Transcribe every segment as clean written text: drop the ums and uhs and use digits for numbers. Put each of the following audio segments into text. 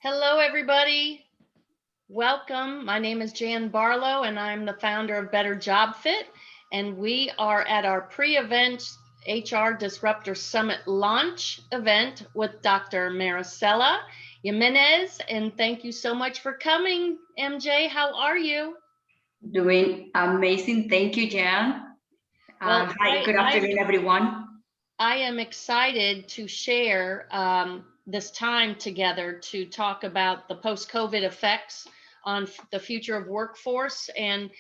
Hello, everybody. Welcome. My name is Jan Barlow, and I'm the founder of Better Job Fit. And we are at our pre-event HR Disruptor Summit launch event with Dr. Marisela Jimenez. And thank you so much for coming, MJ. How are you? Doing amazing. Thank you, Jan. Well, Hi, good afternoon, everyone. I am excited to share this time together to talk about the post-COVID effects on the future of workforce. And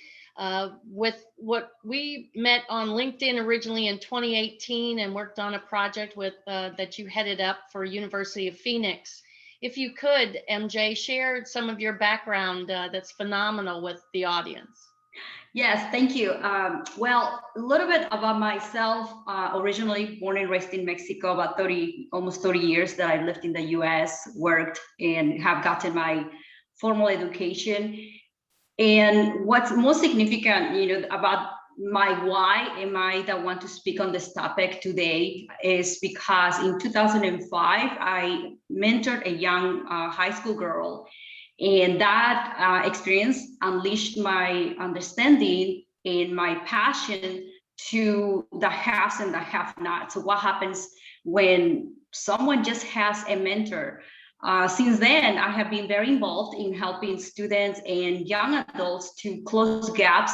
with what we met on LinkedIn originally in 2018 and worked on a project with that you headed up for University of Phoenix. If you could, MJ, share some of your background that's phenomenal with the audience. Yes, thank you. Well, a little bit about myself. Originally born and raised in Mexico, about almost 30 years that I lived in the US, worked, and have gotten my formal education. And what's most significant, about my why am I that want to speak on this topic today is because in 2005, I mentored a young high school girl. And that experience unleashed my understanding and my passion to the haves and the have-nots. So what happens when someone just has a mentor? Since then, I have been very involved in helping students and young adults to close gaps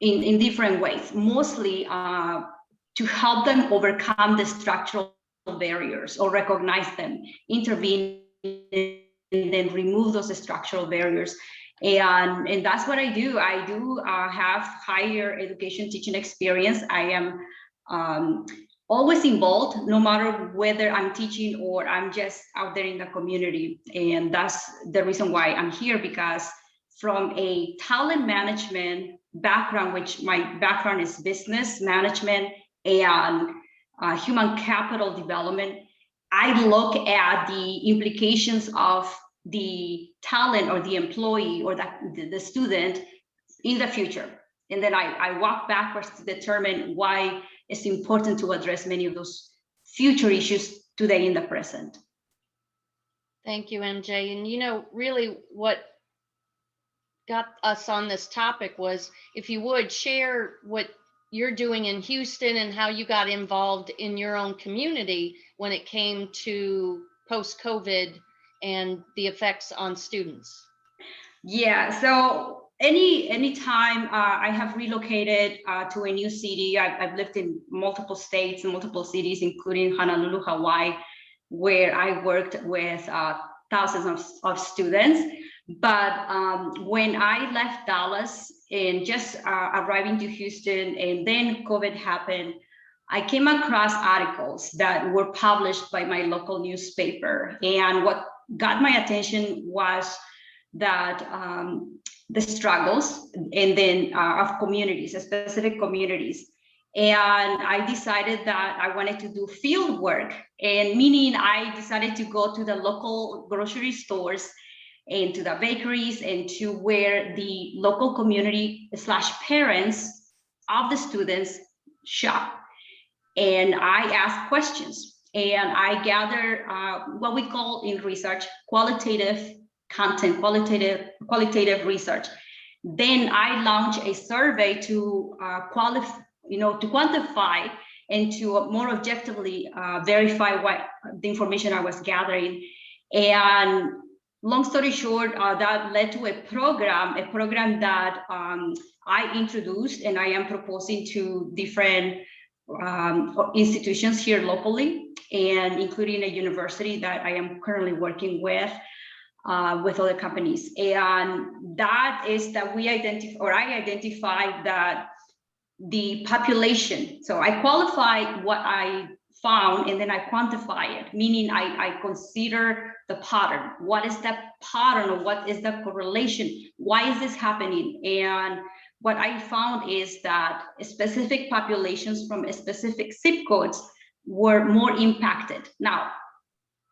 in different ways, mostly to help them overcome the structural barriers or recognize them, intervene, and then remove those structural barriers. And that's what I do. I do have higher education teaching experience. I am always involved, no matter whether I'm teaching or I'm just out there in the community. And that's the reason why I'm here, because from a talent management background, which my background is business management and human capital development, I look at the implications of the talent or the employee or the student in the future. And then I walk backwards to determine why it's important to address many of those future issues today in the present. Thank you, MJ. And really what got us on this topic was, if you would share what you're doing in Houston and how you got involved in your own community when it came to post-COVID and the effects on students. Yeah, so any time I have relocated to a new city, I've lived in multiple states and multiple cities, including Honolulu, Hawaii, where I worked with thousands of students. But when I left Dallas and just arriving to Houston, and then COVID happened, I came across articles that were published by my local newspaper. And what got my attention was that the struggles and then of communities, specific communities. And I decided that I wanted to do field work, and meaning I decided to go to the local grocery stores and to the bakeries and to where the local community / parents of the students shop. And I ask questions, and I gather what we call in research qualitative content, qualitative research. Then I launch a survey to to quantify and to more objectively verify what the information I was gathering. And long story short, that led to a program that I introduced and I am proposing to different institutions here locally, and including a university that I am currently working with other companies. And that is that I identified that the population, so I qualified what I found and then I quantify it, meaning I consider the pattern. What is the pattern, or what is the correlation? Why is this happening? And what I found is that specific populations from specific zip codes were more impacted. Now,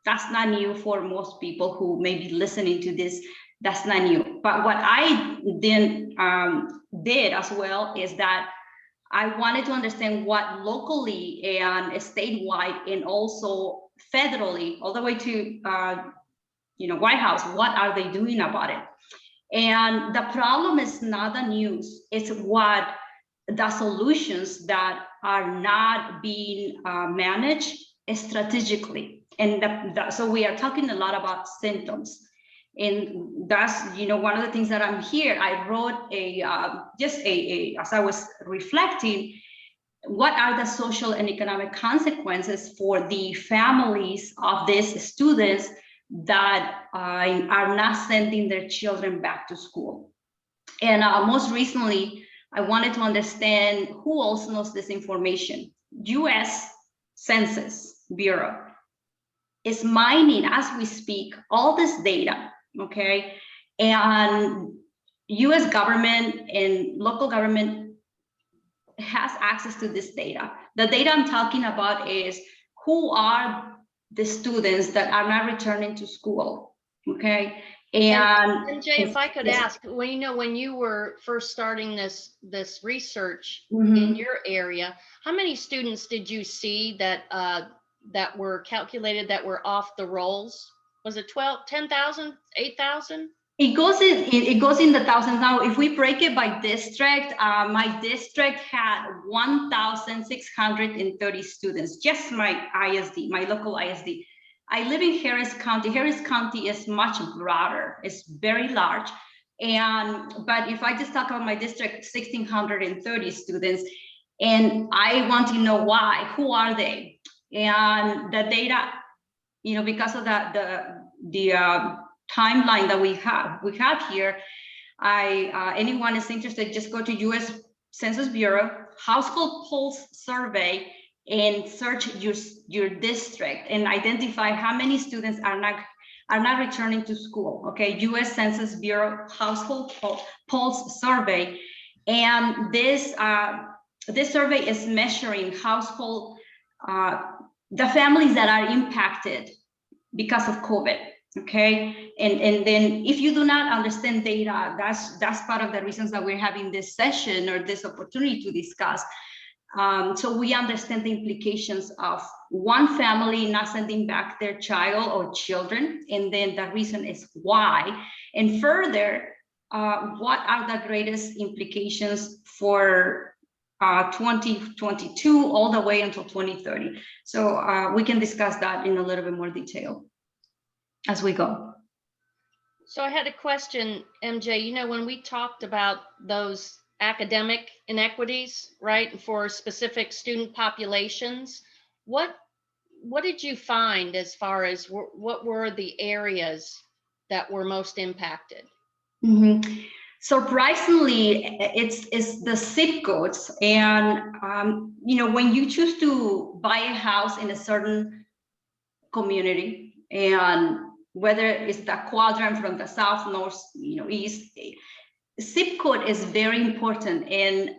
that's not new for most people who may be listening to this. That's not new. But what I then did as well is that I wanted to understand what locally and statewide and also federally, all the way to White House, what are they doing about it? And the problem is not the news, it's what the solutions that are not being managed strategically. And so we are talking a lot about symptoms. And that's, one of the things that I'm here, I wrote as I was reflecting, what are the social and economic consequences for the families of these students that are not sending their children back to school? And most recently, I wanted to understand who else knows this information. US Census Bureau is mining, as we speak, all this data, okay? And US government and local government has access to this data. The data I'm talking about is who are the students that are not returning to school, okay? And MJ, if I could ask, well, when you were first starting this research in your area, how many students did you see that that were calculated that were off the rolls? Was it 12, 10,000, 8,000? It goes in the thousands. Now, if we break it by district, my district had 1,630 students, just my ISD, my local ISD. I live in Harris County. Harris County is much broader. It's very large. But if I just talk about my district, 1,630 students, and I want to know why, who are they? And the data, because of the timeline that we have here, anyone is interested, just go to US Census Bureau, Household Pulse Survey, and search your district and identify how many students are not returning to school. Okay, US Census Bureau Household Pulse Survey, and this survey is measuring household the families that are impacted because of COVID. Okay, and then if you do not understand data, that's part of the reasons that we're having this session or this opportunity to discuss. So we understand the implications of one family not sending back their child or children, and then the reason is why. And further, what are the greatest implications for 2022 all the way until 2030? So we can discuss that in a little bit more detail as we go. So I had a question, MJ. When we talked about those academic inequities, right, for specific student populations, what did you find as far as what were the areas that were most impacted? Surprisingly, it's the zip codes. And when you choose to buy a house in a certain community, and whether it's the quadrant from the south, north, east, zip code is very important. And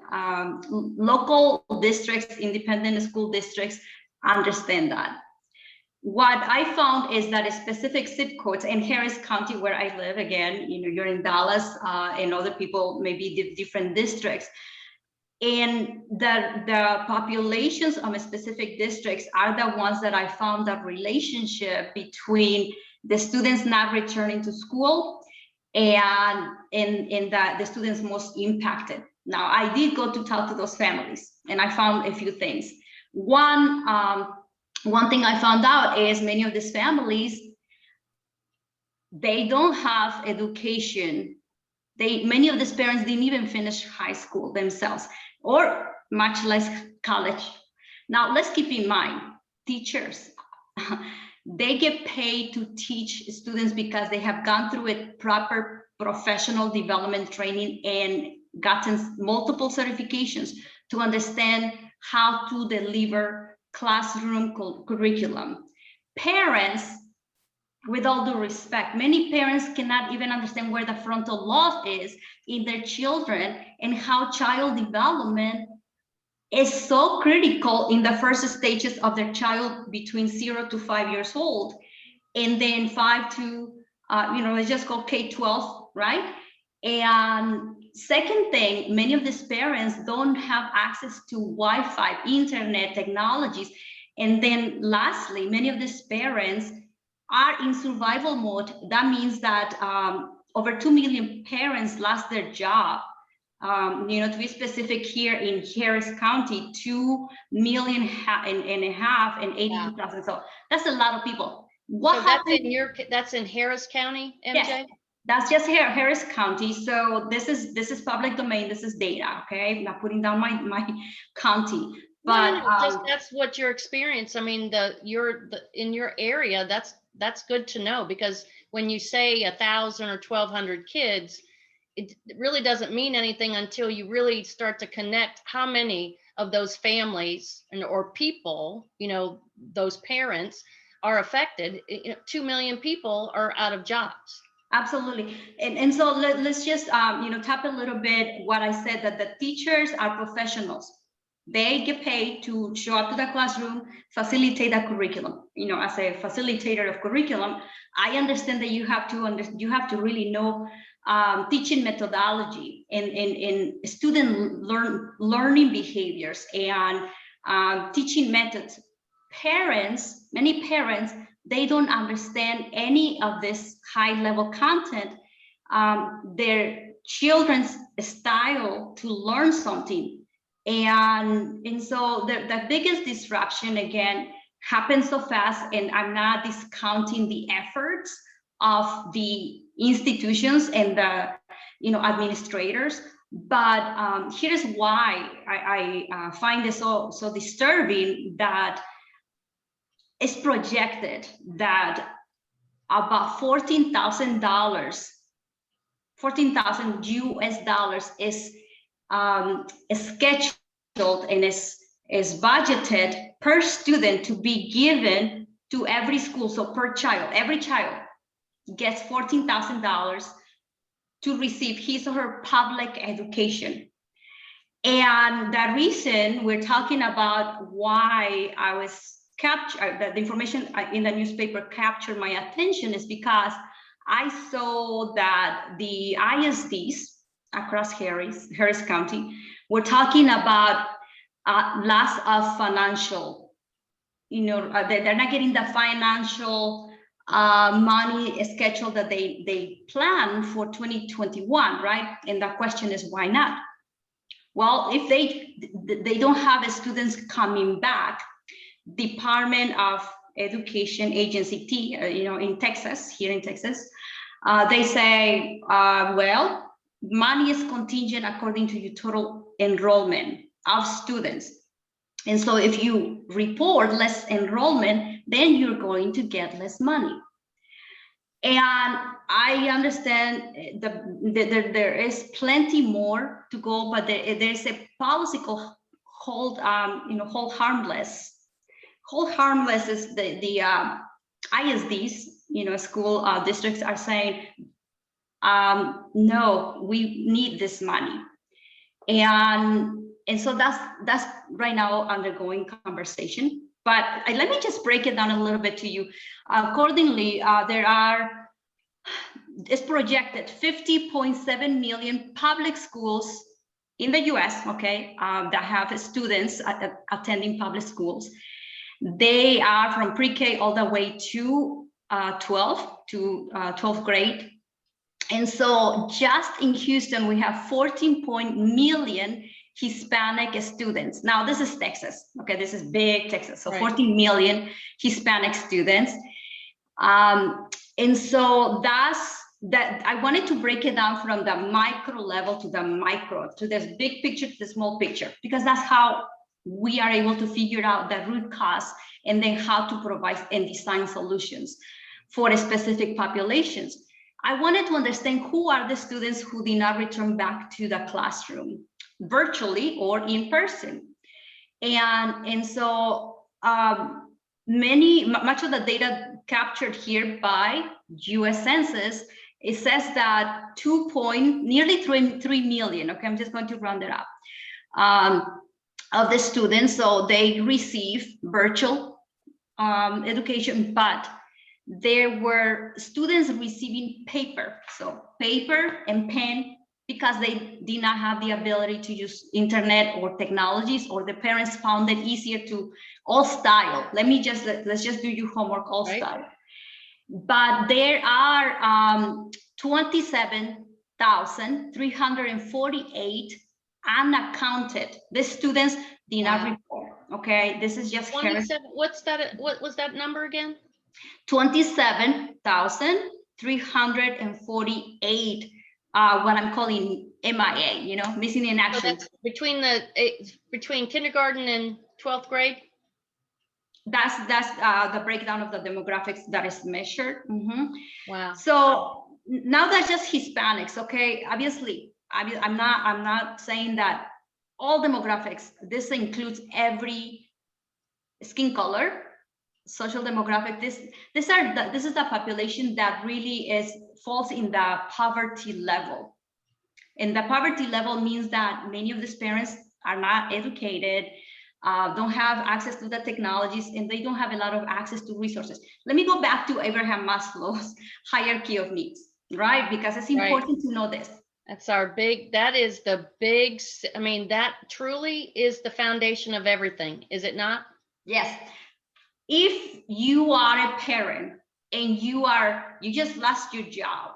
local districts, independent school districts understand that. What I found is that specific zip codes in Harris County, where I live, again, you're in Dallas, and other people maybe different districts, and the populations of specific districts are the ones that I found the relationship between the students not returning to school and the students most impacted. Now, I did go to talk to those families, and I found a few things. One thing I found out is many of these families, they don't have education. Many of these parents didn't even finish high school themselves, or much less college. Now, let's keep in mind, teachers, they get paid to teach students because they have gone through a proper professional development training and gotten multiple certifications to understand how to deliver classroom curriculum. Parents, with all due respect, many parents cannot even understand where the frontal lobe is in their children and how child development is so critical in the first stages of their child between 0 to 5 years old, and then 5 to, let's just go K-12, right? And second thing, many of these parents don't have access to Wi-Fi, internet technologies. And then lastly, many of these parents are in survival mode. That means that over 2 million parents lost their job. To be specific, here in Harris County, 2 million and a half and 82,000. So that's a lot of people. What so happened? that's in Harris County, MJ? Yes, that's just Harris County. So this is public domain. This is data. Okay, I'm not putting down my county, but No, just that's what your experience. I mean, in your area, that's good to know, because when you say 1,000 or 1,200 kids, it really doesn't mean anything until you really start to connect how many of those families or people, those parents are affected. 2 million people are out of jobs. Absolutely. And so let's just, tap a little bit what I said, that the teachers are professionals. They get paid to show up to the classroom, facilitate the curriculum. As a facilitator of curriculum, I understand that you have to really know teaching methodology and student learning behaviors and teaching methods. Many parents, they don't understand any of this high level content. Their children's style to learn something. And so the biggest disruption, again, happens so fast, and I'm not discounting the efforts of the institutions and the administrators, but here's why I find it so disturbing, that it's projected that about $14,000 US is scheduled and is budgeted per student to be given to every school. So per child, every child gets $14,000 to receive his or her public education. And the reason we're talking about why I was captured, the information in the newspaper captured my attention, is because I saw that the ISDs across Harris County were talking about loss of financial, they're not getting the financial money schedule that they planned for 2021, right? And the question is, why not? Well, if they don't have students coming back, Department of Education agency, in Texas, here in Texas, they say, well, money is contingent according to your total enrollment of students. And so if you report less enrollment, then you're going to get less money. And I understand that there is plenty more to go, but there's a policy called hold harmless. Hold harmless is the ISDs, school districts are saying, no, we need this money. And so that's right now undergoing conversation. But let me just break it down a little bit to you. Accordingly, it's projected 50.7 million public schools in the US, okay, that have students attending public schools. They are from pre-K all the way to 12th grade. And so just in Houston, we have 14 million Hispanic students. Now, this is Texas. Okay, this is big Texas. So right. 14 million Hispanic students. And so that I wanted to break it down from the micro level to the micro, to this big picture, to the small picture, because that's how we are able to figure out the root cause and then how to provide and design solutions for specific populations. I wanted to understand who are the students who did not return back to the classroom, virtually or in person. And so much of the data captured here by US Census, it says that nearly 3 million, okay, I'm just going to round it up, of the students, so they receive virtual education, but there were students receiving paper, so paper and pen, because they did not have the ability to use internet or technologies, or the parents found it easier to all style. Let's just do your homework all right. Style. but there are 27,348 unaccounted. The students did not report. Okay, this is just 27. What's that? What was that number again? 27,348. What I'm calling MIA, you know, missing in action. So that's between kindergarten and 12th grade. That's the breakdown of the demographics that is measured. Wow. So now that's just Hispanics. Okay, obviously, I'm not saying that all demographics. This includes every skin color, social demographic. This is the population that really falls in the poverty level. And the poverty level means that many of these parents are not educated, don't have access to the technologies, and they don't have a lot of access to resources. Let me go back to Abraham Maslow's hierarchy of needs, right? Because it's important to know this. That is the big, I mean, that truly is the foundation of everything, is it not? Yes. If you are a parent and you just lost your job,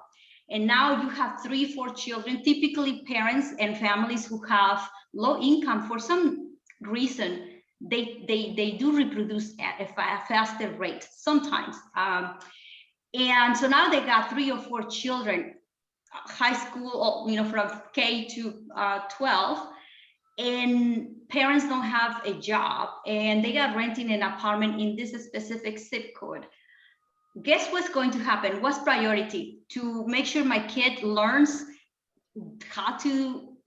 and now you have 3-4 children, typically parents and families who have low income for some reason, they do reproduce at a faster rate sometimes. And so now they got 3 or 4 children, high school, you know, from K to 12, and parents don't have a job and they are renting an apartment in this specific zip code. Guess what's going to happen? What's priority? To make sure my kid learns how to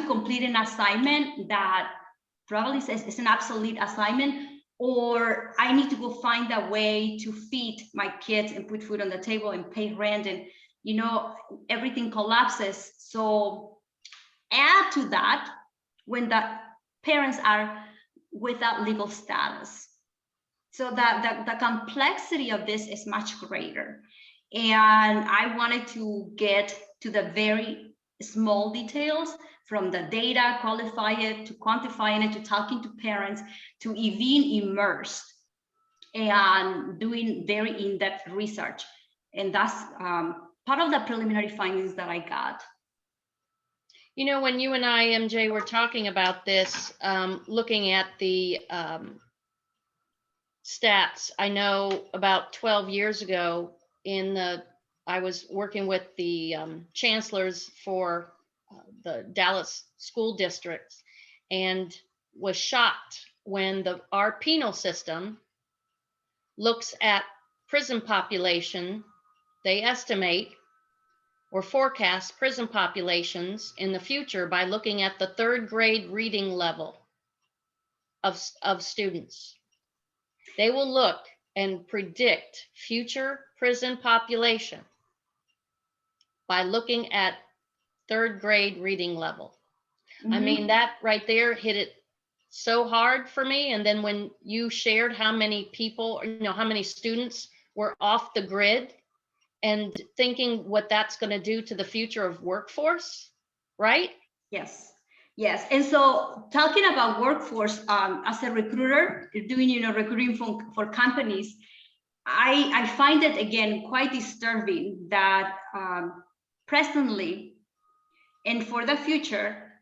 complete an assignment that probably says it's an obsolete assignment, or I need to go find a way to feed my kids and put food on the table and pay rent, and you know, everything collapses. So add to that when the parents are without legal status. So that the complexity of this is much greater. And I wanted to get to the very small details, from the data, qualify it, to quantifying it, to talking to parents, to even immersed and doing very in-depth research. And that's part of the preliminary findings that I got. You know, when you and I, MJ, were talking about this, looking at the stats, I know about 12 years ago I was working with the chancellors for the Dallas school districts, and was shocked when our penal system looks at prison population. They estimate or forecast prison populations in the future by looking at the 3rd grade reading level of students. They will look and predict future prison population by looking at 3rd grade reading level. I mean, that right there hit it so hard for me. And then when you shared how many people, you know, how many students were off the grid, and thinking what that's going to do to the future of workforce, right? Yes. Yes. And so talking about workforce, as a recruiter, doing, you know, recruiting for companies, I find it, again, quite disturbing that presently and for the future,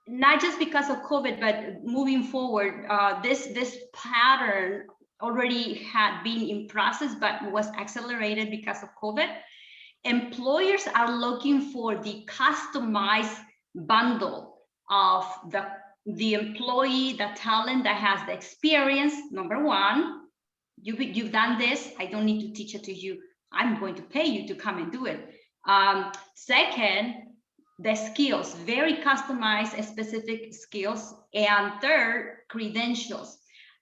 not just because of COVID, but moving forward, this pattern already had been in process, but was accelerated because of COVID. Employers are looking for the customized bundle of the employee, the talent that has the experience. Number one, you've done this. I don't need to teach it to you. I'm going to pay you to come and do it. Second, the skills, very customized and specific skills. And third, credentials.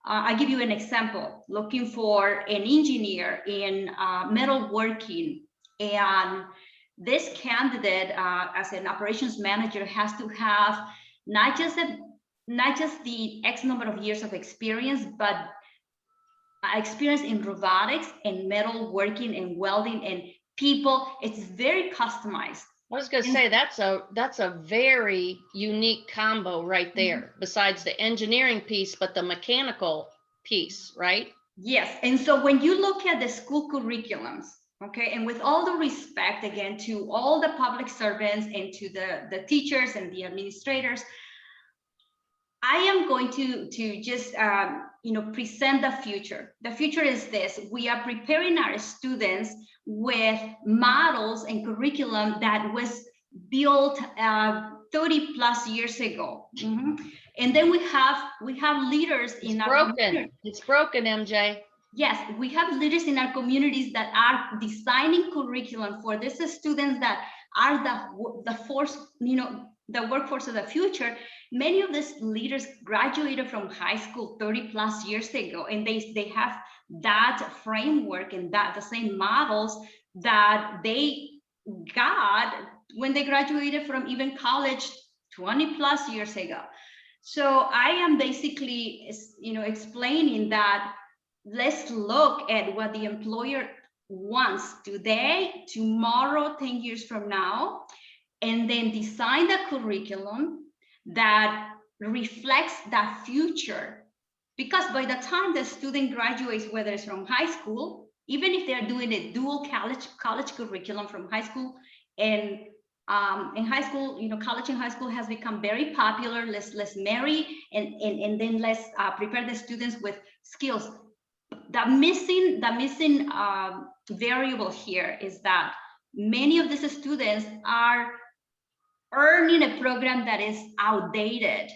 I'll give you an example. Looking for an engineer in metalworking, and this candidate, as an operations manager, has to have not just the X number of years of experience, but experience in robotics and metalworking and welding and people. It's very customized. I was going to say that's a very unique combo right there. Besides the engineering piece, but the mechanical piece, right? Yes, and so when you look at the school curriculums, okay, and with all the respect again to all the public servants and to the teachers and the administrators, I am going to just present the future. The future is this: we are preparing our students with models and curriculum that was built 30 plus years ago. And then we have leaders in our community. It's broken, MJ. Yes, we have leaders in our communities that are designing curriculum for these students that are the force, the workforce of the future. Many of these leaders graduated from high school 30 plus years ago, and they have that framework and the same models that they got when they graduated from even college 20 plus years ago. So I am basically, explaining that let's look at what the employer wants today, tomorrow, 10 years from now, and then design the curriculum that reflects that future. Because by the time the student graduates, whether it's from high school, even if they're doing a dual college curriculum from high school and in high school, college and high school has become very popular. Let's marry and then let's prepare the students with skills. The missing variable here is that many of these students are earning a program that is outdated,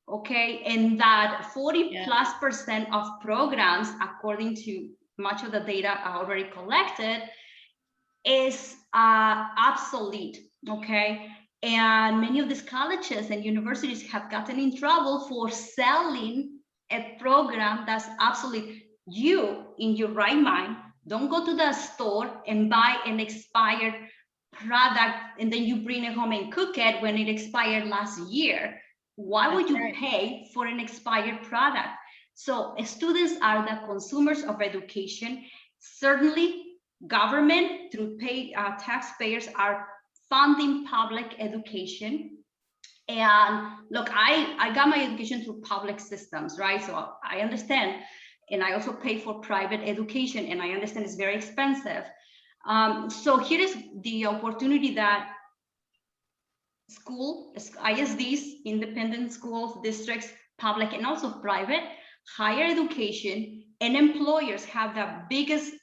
okay, and that 40+% of programs, according to much of the data already collected, is obsolete, okay. And many of these colleges and universities have gotten in trouble for selling a program that's obsolete. You, in your right mind, don't go to the store and buy an expired product and then you bring it home and cook it when it expired last year. Why would you pay for an expired product? So students are the consumers of education. Certainly, government through taxpayers are funding public education. And look, I got my education through public systems, right? So I understand. And I also pay for private education, and I understand it's very expensive. So here is the opportunity that ISDs, independent schools, districts, public and also private, higher education, and employers have the biggest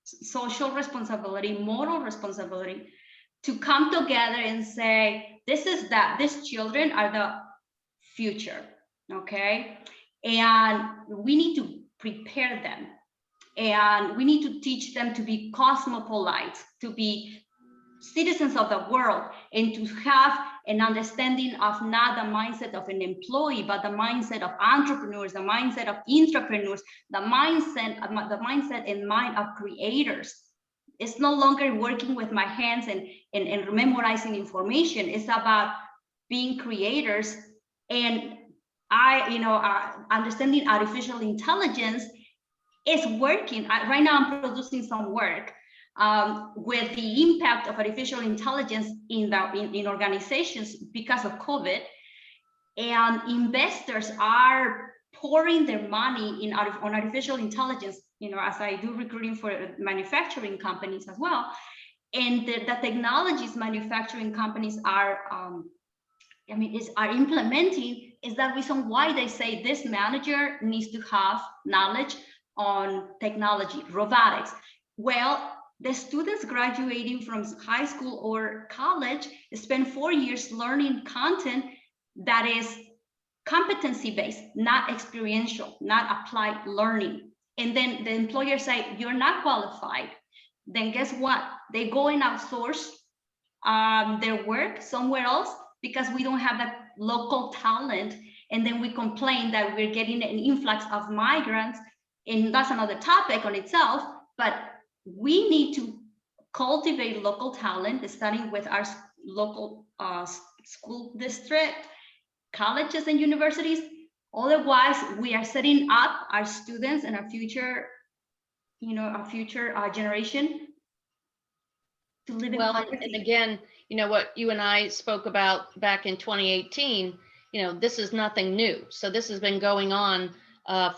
social responsibility, moral responsibility to come together and say, these children are the future, okay? And we need to prepare them, and we need to teach them to be cosmopolites, to be citizens of the world, and to have an understanding of not the mindset of an employee, but the mindset of entrepreneurs, the mindset of intrapreneurs, the mindset and mind of creators. It's no longer working with my hands and memorizing information. It's about being creators. And understanding artificial intelligence is working. Right now, I'm producing some work with the impact of artificial intelligence in organizations because of COVID, and investors are pouring their money on artificial intelligence. As I do recruiting for manufacturing companies as well, and the technologies manufacturing companies are implementing is the reason why they say this manager needs to have knowledge on technology, robotics. Well, the students graduating from high school or college spend 4 years learning content that is competency-based, not experiential, not applied learning. And then the employer say, you're not qualified. Then guess what? They go and outsource their work somewhere else because we don't have that local talent. And then we complain that we're getting an influx of migrants. And that's another topic on itself. But we need to cultivate local talent, starting with our local school district, colleges and universities. Otherwise, we are setting up our students and our future, generation to live in poverty. And again, what you and I spoke about back in 2018, this is nothing new. So this has been going on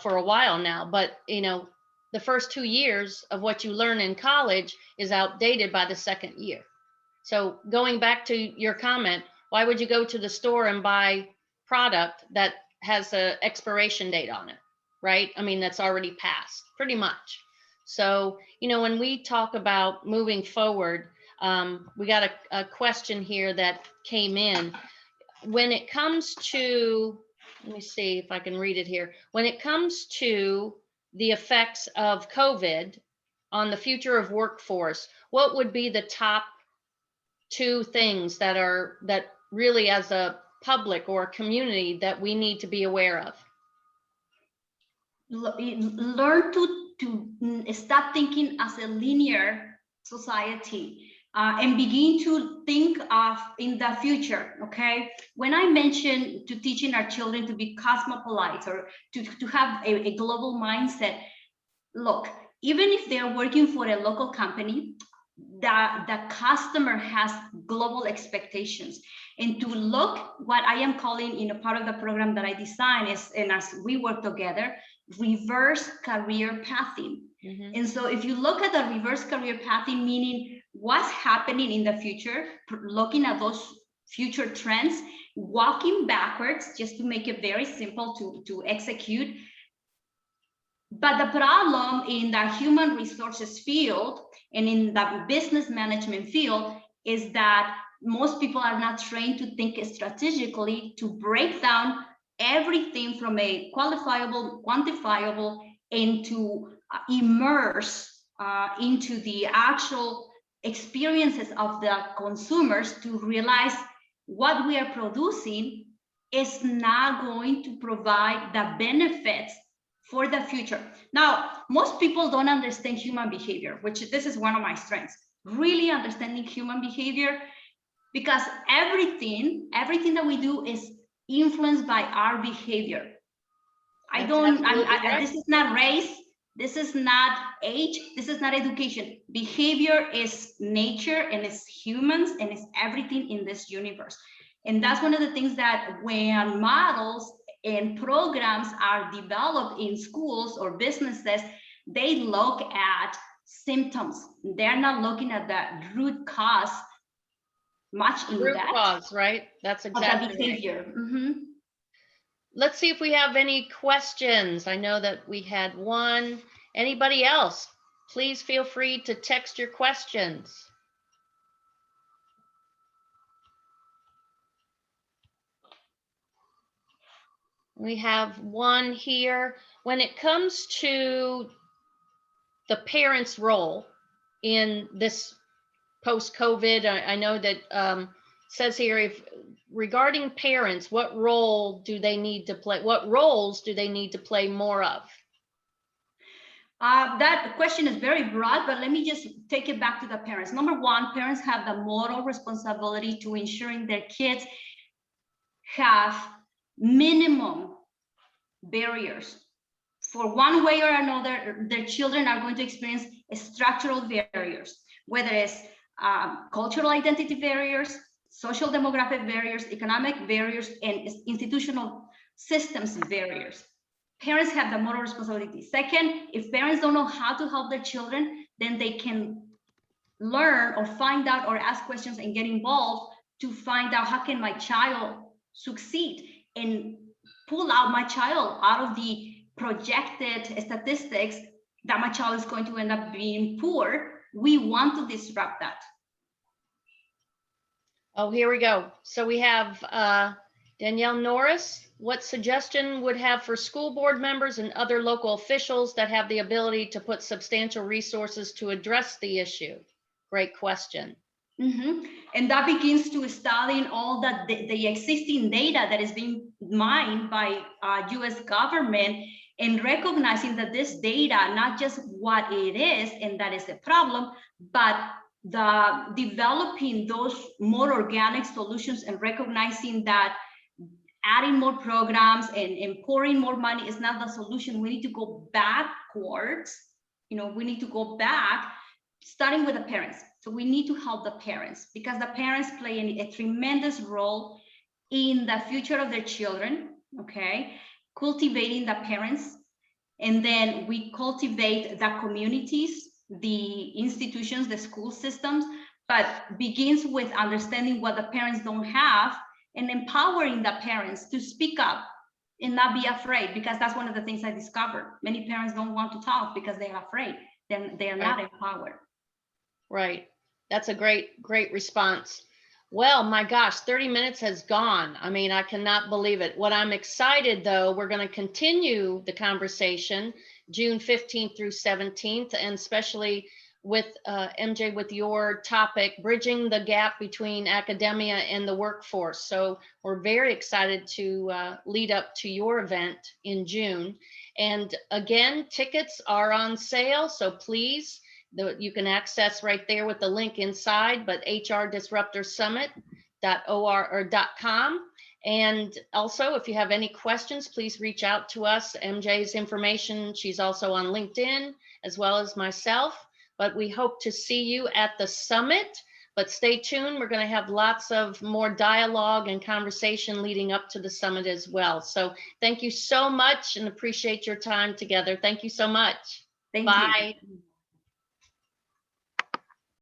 for a while now. But, the first 2 years of what you learn in college is outdated by the second year. So going back to your comment, why would you go to the store and buy product that has an expiration date on it, right? I mean, that's already passed pretty much. So, when we talk about moving forward, we got a question here that came in. When it comes to, let me see if I can read it here. When it comes to the effects of COVID on the future of workforce, what would be the top 2 things that really, as a public or a community, that we need to be aware of? Learn to stop thinking as a linear society. And begin to think of in the future, okay? When I mentioned to teaching our children to be cosmopolites or to have a global mindset, look, even if they're working for a local company, the customer has global expectations. And to look, what I am calling in a part of the program that I designed is, and as we work together, reverse career pathing. Mm-hmm. And so if you look at the reverse career pathing, meaning what's happening in the future, looking at those future trends, walking backwards, just to make it very simple to execute. But the problem in the human resources field and in the business management field is that most people are not trained to think strategically, to break down everything from a qualifiable, quantifiable, and to immerse into the actual experiences of the consumers, to realize what we are producing is not going to provide the benefits for the future. Now, most people don't understand human behavior, which this is one of my strengths, really understanding human behavior, because everything that we do is influenced by our behavior. This is not race, this is not age, this is not education. Behavior is nature, and it's humans, and it's everything in this universe. And that's one of the things that when models and programs are developed in schools or businesses, they look at symptoms. They're not looking at the root cause much in root depth. Cause, right? That's exactly of the behavior. Right. Mm-hmm. Let's see if we have any questions. I know that we had one. Anybody else? Please feel free to text your questions. We have one here. When it comes to the parents' role in this post-COVID, I know that says here, if regarding parents, what role do they need to play? What roles do they need to play more of? That question is very broad, but let me just take it back to the parents. Number one, parents have the moral responsibility to ensuring their kids have minimum barriers. For one way or another, their children are going to experience structural barriers, whether it's cultural identity barriers, social demographic barriers, economic barriers, and institutional systems barriers. Parents have the moral responsibility. Second, if parents don't know how to help their children, then they can learn or find out or ask questions and get involved to find out, how can my child succeed, and pull out my child out of the projected statistics that my child is going to end up being poor. We want to disrupt that. Oh, here we go. So we have Danielle Norris. What suggestion would have for school board members and other local officials that have the ability to put substantial resources to address the issue? Great question. Mm-hmm. And that begins to studying all the existing data that is being mined by U.S. government, and recognizing that this data, not just what it is, and that is a problem, but the developing those more organic solutions, and recognizing that adding more programs and pouring more money is not the solution. We need to go backwards. We need to go back, starting with the parents. So we need to help the parents, because the parents play a tremendous role in the future of their children, okay? Cultivating the parents And then we cultivate the communities, the institutions, the school systems, but begins with understanding what the parents don't have and empowering the parents to speak up and not be afraid, because that's one of the things I discovered. Many parents don't want to talk because they're afraid. Then they are not empowered. Right. That's a great response. Well, my gosh, 30 minutes has gone. I mean, I cannot believe it. What I'm excited though, we're going to continue the conversation June 15th through 17th, and especially with MJ, with your topic, bridging the gap between academia and the workforce. So we're very excited to lead up to your event in June. And again, tickets are on sale, so please, you can access right there with the link inside, but hrdisruptorsummit.com. And also, if you have any questions, please reach out to us. MJ's information, she's also on LinkedIn, as well as myself. But we hope to see you at the summit. But stay tuned. We're going to have lots of more dialogue and conversation leading up to the summit as well. So thank you so much and appreciate your time together. Thank you so much. Thank Bye. you.